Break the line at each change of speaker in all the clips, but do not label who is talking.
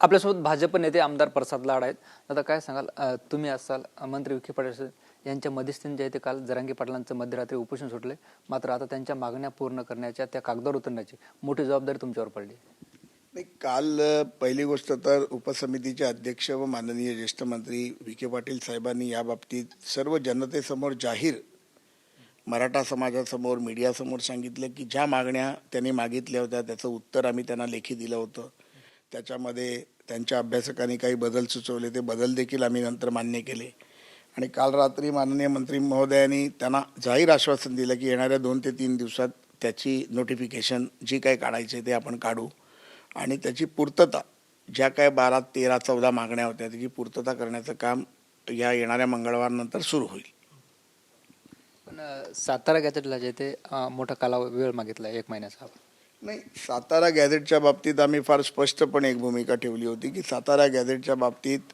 आपल्यासोबत भाजप नेते आमदार प्रसाद लाड आहेत. आता काय सांगाल, तुम्ही असाल मंत्री विखे पाटील यांच्या मध्यस्थीने जे आहे ते काल जरांगे पाटलांचं मध्यरात्री उपोषण सुटले, मात्र आता त्यांच्या मागण्या पूर्ण करण्याच्या, त्या कागदावर उतरण्याची मोठी जबाबदारी तुमच्यावर पडली.
नाही, काल पहिली गोष्ट तर उपसमितीचे अध्यक्ष व माननीय ज्येष्ठ मंत्री विखे पाटील साहेबांनी या बाबतीत सर्व जनतेसमोर जाहीर मराठा समाजासमोर मीडियासमोर सांगितलं की ज्या मागण्या त्यांनी मागितल्या होत्या त्याचं उत्तर आम्ही त्यांना लेखी दिलं होतं. त्याच्यामध्ये त्यांच्या अभ्यासकांनी काही बदल सुचवले, ते बदल देखील आम्ही नंतर मान्य केले. आणि काल रात्री माननीय मंत्री महोदयांनी त्यांना जाहीर आश्वासन दिलं की येणाऱ्या 2 ते 3 दिवसात त्याची नोटिफिकेशन जी काही काढायचे ते आपण काढू आणि त्याची पूर्तता, ज्या काय 12, 13, 14 मागण्या होत्या त्याची पूर्तता करण्याचं काम या येणाऱ्या मंगळवारनंतर सुरू होईल.
पण सातारा गॅजेटला जे ते मोठा वेळ मागितला 1 महिन्याचा.
नाही, सातारा गॅझेटच्या बाबतीत आम्ही फार स्पष्टपणे एक भूमिका ठेवली होती की सातारा गॅझेटच्या बाबतीत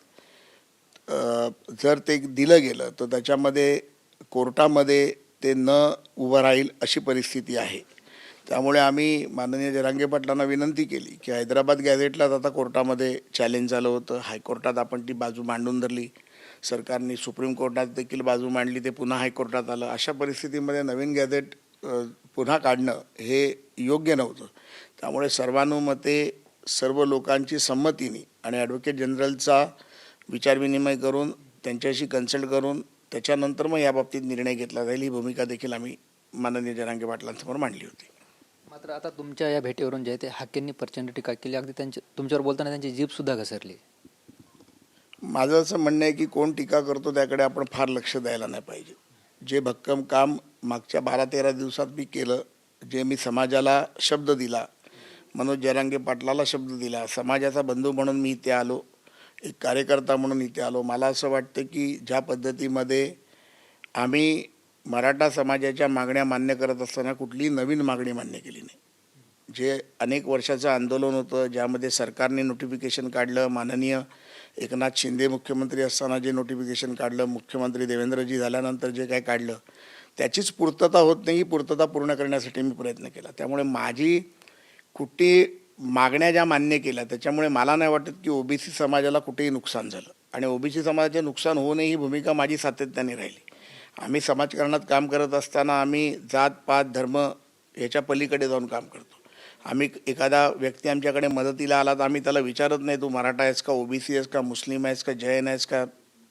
जर ते दिलं गेलं तर त्याच्यामध्ये कोर्टामध्ये ते न उभं राहील अशी परिस्थिती आहे. त्यामुळे आम्ही माननीय जरांगे पाटलांना विनंती केली की हैदराबाद गॅझेटलाच आता कोर्टामध्ये चॅलेंज झालं होतं, हायकोर्टात आपण ती बाजू मांडून धरली, सरकारने सुप्रीम कोर्टात देखील बाजू मांडली, ते पुन्हा हायकोर्टात आलं. अशा परिस्थितीमध्ये नवीन गॅझेट पुन्हा काढणं हे योग्य नव्हतं. त्यामुळे सर्वानुमते सर्व लोकांची संमतीने आणि ॲडव्होकेट जनरलचा विचारविनिमय करून त्यांच्याशी कन्सल्ट करून त्याच्यानंतर मग याबाबतीत निर्णय घेतला जाईल, ही भूमिका देखील आम्ही माननीय जरांगे पाटलांसमोर मांडली होती.
मात्र आता तुमच्या या भेटीवरून जे आहे ते हाकेंनी प्रचंड टीका केली, अगदी तुमच्यावर बोलताना त्यांची जीभसुद्धा घसरली.
माझं असं म्हणणं आहे की कोण टीका करतो त्याकडे आपण फार लक्ष द्यायला नाही पाहिजे. जे भक्कम काम मागच्या 12-13 दिवसात मी केलं, जे मी समाजाला शब्द दिला, मनोज जरांगे पाटलाला शब्द दिला, समाजाचा बंधू म्हणून मी इथे आलो, एक कार्यकर्ता म्हणून इथे आलो. मला असं वाटतं की ज्या पद्धतीमध्ये आम्ही मराठा समाजाच्या मागण्या मान्य करत असताना कुठलीही नवीन मागणी मान्य केली नाही. जे अनेक वर्षाचं आंदोलन होतं, ज्यामध्ये सरकारने नोटिफिकेशन काढलं, माननीय एकनाथ शिंदे मुख्यमंत्री असताना जे नोटिफिकेशन काढलं, मुख्यमंत्री देवेंद्रजी झाल्यानंतर जे काय काढलं, त्याचीच पूर्तता होत नाही. ही पूर्तता पूर्ण करण्यासाठी मी प्रयत्न केला. त्यामुळे माझी कुठे मागण्या ज्या मान्य केल्या त्याच्यामुळे मला नाही वाटत की ओबीसी समाजाला कुठेही नुकसान झालं आणि ओबीसी समाजाचे नुकसान होऊ नये ही भूमिका माझी सातत्याने राहिली. आम्ही समाजकारणात काम करत असताना आम्ही जात पात धर्म याच्या पलीकडे जाऊन काम करतो. आम्ही एखादा व्यक्ती आमच्याकडे मदतीला आला तर आम्ही त्याला विचारत नाही तू मराठा आहेस का, ओबीसी आहेस का, मुस्लिम आहेस का, जैन आहेस का,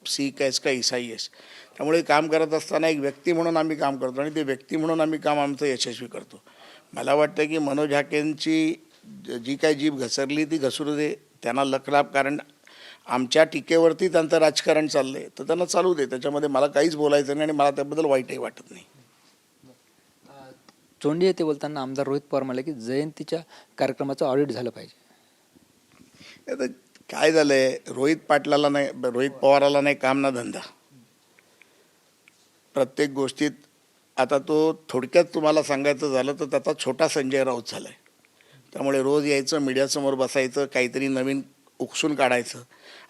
सीख आहेस का, ईसाई आहेस. त्यामुळे काम करत असताना एक व्यक्ती म्हणून आम्ही काम करतो आणि ते व्यक्ती म्हणून आम्ही काम आमचं यशस्वी करतो. मला वाटतं की मनोज हाकेंची जी काही जीभ घसरली ती घसरू दे, त्यांना लखलाभ, कारण आमच्या टीकेवरती त्यांचं राजकारण चाललं आहे तर त्यांना चालू दे, त्याच्यामध्ये मला काहीच बोलायचं नाही आणि मला त्याबद्दल वाईटही वाटत नाही.
चोंडी येथे बोलताना आमदार रोहित पवार म्हणाले की जयंतीच्या कार्यक्रमाचं ऑडिट झालं पाहिजे.
आता काय झालं आहे, रोहित पवाराला नाही काम ना धंदा. प्रत्येक गोष्टीत आता तो, थोडक्यात तुम्हाला सांगायचं झालं तर त्याचा छोटा संजय राऊत झाला आहे. त्यामुळे रोज यायचं, मीडियासमोर बसायचं, काहीतरी नवीन उकसून काढायचं.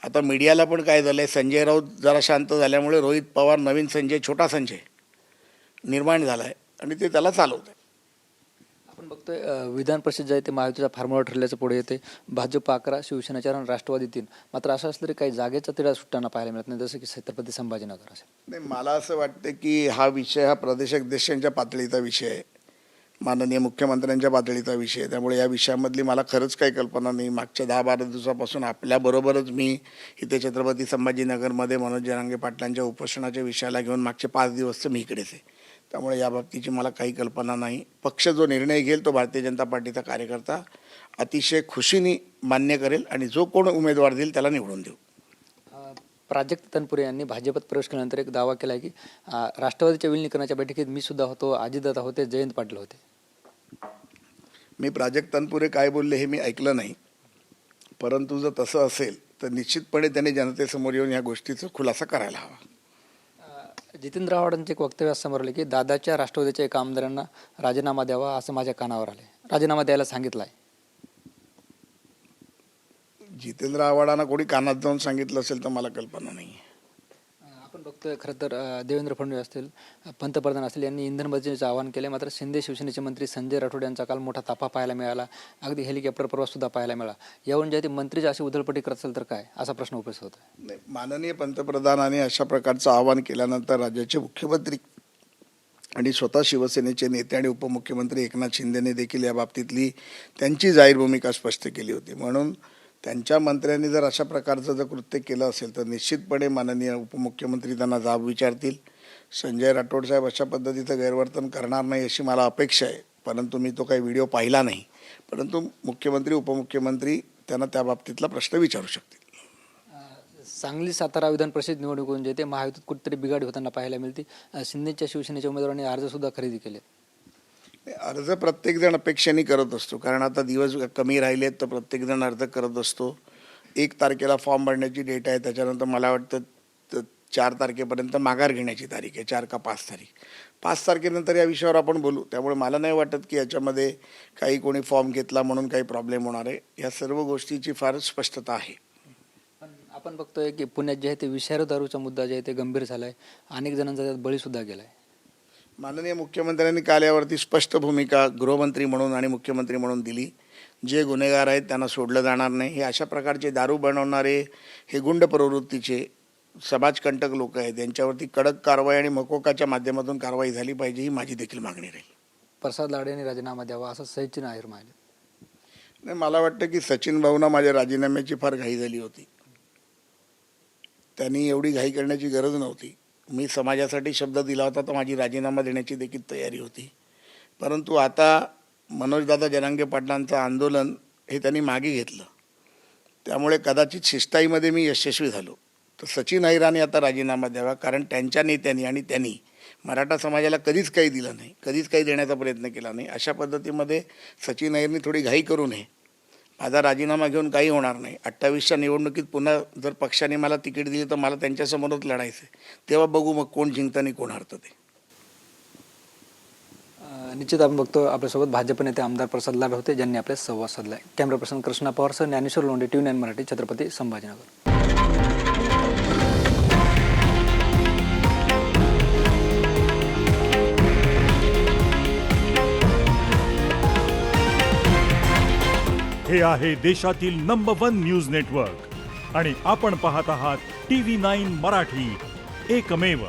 आता मीडियाला पण काय झालं आहे, संजय राऊत जरा शांत झाल्यामुळे रोहित पवार नवीन संजय, छोटा संजय निर्माण झाला आहे आणि ते त्याला चालवत आहे.
आपण बघतोय विधान परिषद जे आहे ते महायुतीचा फॉर्म्युला ठरल्याचं पुढे येते. भाजप 11, शिवसेना 4 आणि राष्ट्रवादी 3. मात्र असं असलं तरी काही जागेचा तिढा सुटताना पाहायला मिळत नाही, जसं की छत्रपती संभाजीनगर असेल.
नाही, मला असं वाटतं की हा विषय हा प्रदेशाध्यक्षांच्या पातळीचा विषय आहे, माननीय मुख्यमंत्र्यांच्या पातळीचा विषय आहे. त्यामुळे या विषयामधली मला खरंच काही कल्पना नाही. मागच्या 10-12 दिवसापासून आपल्याबरोबरच मी इथे छत्रपती संभाजीनगरमध्ये मनोज जरांगे पाटलांच्या उपोषणाच्या विषयाला घेऊन मागचे 5 दिवस तर मी इकडेच आहे. त्यामुळे या बाबतीची मला काही कल्पना नाही. पक्ष जो निर्णय घेईल तो भारतीय जनता पार्टीचा कार्यकर्ता अतिशय खुशीने मान्य करेल आणि जो कोण उमेदवार देईल त्याला निवडून देऊ.
प्राजक्त तनपुरे यांनी भाजपात प्रवेश केल्यानंतर एक दावा केला आहे की राष्ट्रवादीच्या विलिनीकरणाच्या बैठकीत मी सुद्धा होतो, अजितदादा होते, जयंत पाटील होते.
मी प्राजक्त तनपुरे काय बोलले हे मी ऐकलं नाही, परंतु जर तसं असेल तर निश्चितपणे त्यांनी जनतेसमोर येऊन या गोष्टीचा खुलासा करायला हवा.
जितेंद्र आव्हाडांचे एक वक्तव्य समोर आले की दादाच्या राष्ट्रवादीच्या एका आमदारांना राजीनामा द्यावा असं माझ्या कानावर आले. राजीनामा द्यायला सांगितलं आहे.
जितेंद्र आव्हाडांना कोणी कानात जाऊन सांगितलं असेल तर मला कल्पना नाही.
आपण बघतो बघतोय खरं तर देवेंद्र फडणवीस असतील, पंतप्रधान असतील, यांनी इंधन बचतीचे आवाहन केले. मात्र शिंदे शिवसेनेचे मंत्री संजय राठोड यांचा काल मोठा ताफा पाहायला मिळाला. अगदी हेलिकॉप्टर प्रवास सुद्धा पाहायला मिळाला. यावरून जे ते मंत्रीच अशी उधळपट्टी करत असेल तर काय, असा प्रश्न उपस्थित होतो.
नाही, माननीय पंतप्रधानांनी अशा प्रकारचं आवाहन केल्यानंतर राज्याचे मुख्यमंत्री आणि स्वतः शिवसेनेचे नेते आणि उपमुख्यमंत्री एकनाथ शिंदेने देखील या बाबतीतली त्यांची जाहीर भूमिका स्पष्ट केली होती. म्हणून त्यांच्या मंत्र्यांनी जर अशा प्रकारचं जर कृत्य केलं असेल तर निश्चितपणे माननीय उपमुख्यमंत्री त्यांना जाब विचारतील. संजय राठोड साहेब अशा पद्धतीचं गैरवर्तन करणार नाही अशी मला अपेक्षा आहे, परंतु मी तो काही व्हिडिओ पाहिला नाही. परंतु मुख्यमंत्री उपमुख्यमंत्री त्यांना त्या बाबतीतला प्रश्न विचारू शकतील.
सांगली सातारा विधान परिषद निवडणुकीतून जे ते महायुतीत कुठेतरी बिघाडी होताना पाहायला मिळते. शिंदेच्या शिवसेनेच्या उमेदवारांनी अर्ज सुद्धा खरेदी केले.
अर्ज प्रत्येकजण अपेक्षेने करत असतो, कारण आता दिवस कमी राहिले आहेत तर प्रत्येकजण अर्ज करत असतो. 1 तारखेला फॉर्म भरण्याची डेट आहे, त्याच्यानंतर मला वाटतं 4 तारखेपर्यंत माघार घेण्याची तारीख आहे, 4 का 5 तारीख. 5 तारखेनंतर या विषयावर आपण बोलू. त्यामुळे मला नाही वाटत की याच्यामध्ये काही कोणी फॉर्म घेतला म्हणून काही प्रॉब्लेम होणार आहे. या सर्व गोष्टीची फार स्पष्टता आहे.
पण आपण बघतोय की पुण्यात जे आहे ते विषारी दारूचा मुद्दा जे आहे ते गंभीर झाला आहे. अनेक जणांचा त्यात बळी सुद्धा गेला आहे.
माननीय मुख्यमंत्र्यांनी काल यावरती स्पष्ट भूमिका गृहमंत्री म्हणून आणि मुख्यमंत्री म्हणून दिली. जे गुन्हेगार आहेत त्यांना सोडलं जाणार नाही. हे अशा प्रकारचे दारू बनवणारे, हे गुंड प्रवृत्तीचे समाजकंटक लोक आहेत, यांच्यावरती कडक कारवाई आणि मकोकाच्या माध्यमातून कारवाई झाली पाहिजे, ही माझी देखील मागणी राहील.
प्रसाद लाड यांनी राजीनामा द्यावा असं सचिन अहिर म्हणाले.
नाही, मला वाटतं की सचिन भाऊंना माझ्या राजीनाम्याची फार घाई झाली होती. त्यांनी एवढी घाई करण्याची गरज नव्हती. मी समाजासाठी शब्द दिला होता तर माझी राजीनामा देण्याची देखील तयारी होती. परंतु आता मनोजदादा जरांगे पाटलांचं आंदोलन हे त्यांनी मागे घेतलं, त्यामुळे कदाचित शिष्टाईमध्ये मी यशस्वी झालो. तर सचिन अहिराने आता राजीनामा द्यावा, कारण त्यांच्या नेत्यांनी आणि त्यांनी मराठा समाजाला कधीच काही दिलं नाही, कधीच काही देण्याचा प्रयत्न केला नाही. अशा पद्धतीमध्ये सचिन अहिरने थोडी घाई करू नये. माझा राजीनामा घेऊन काही होणार नाही. 28च्या निवडणुकीत पुन्हा जर पक्षाने मला तिकीट दिली तर मला त्यांच्यासमोरच लढायचं आहे. तेव्हा बघू मग कोण जिंकतं आणि कोण हरतं ते.
निश्चित आपण बघतो आपल्यासोबत भाजप नेते आमदार प्रसाद लाड होते, ज्यांनी आपल्या संवाद साधलाय. कॅमेरा पर्सन कृष्णा पवारसह ज्ञानेश्वर लोंढे, TV9 मराठी, छत्रपती संभाजीनगर.
हे आहे देशातील नंबर 1 न्यूज नेटवर्क आणि आपण पाहत आहात TV9 मराठी, एकमेव.